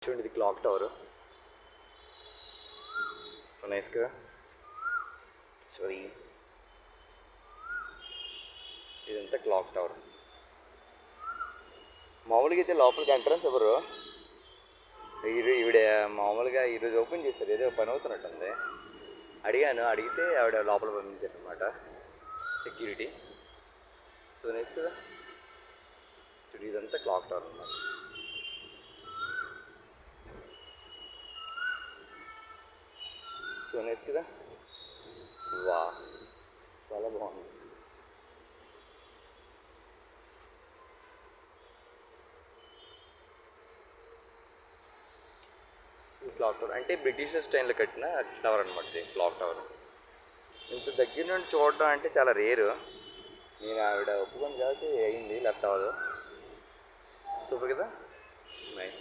చూడండి, ఇది clock tower. So nice కదా. సారీ, ఇదంతా క్లాక్ టవర్. మామూలుగా అయితే లోపలికి ఎంట్రన్స్ ఎవరు ఈవిడ మామూలుగా ఈరోజు ఓపెన్ చేశారు, ఏదో పని అవుతున్నట్టుంది. అడిగితే ఆవిడ లోపల పంపించారు అనమాట, సెక్యూరిటీ. సో నైస్ కదా. చూడు, ఇదంతా క్లాక్ టవర్ అనమాట. సో నైస్ కదా. వా, చాలా బాగుంది. క్లాక్ టవర్ అంటే బ్రిటిష్ స్టైల్లో కట్టిన టవర్ అనమాట, ఇది క్లాక్ టవర్. ఇంత దగ్గర నుండి చూడడం అంటే చాలా రేరు. నేను ఆవిడ ఒప్పుకొని కాబట్టి అయింది, లేకపోతే అవ్వదు. సూపర్ కదా, నైస్.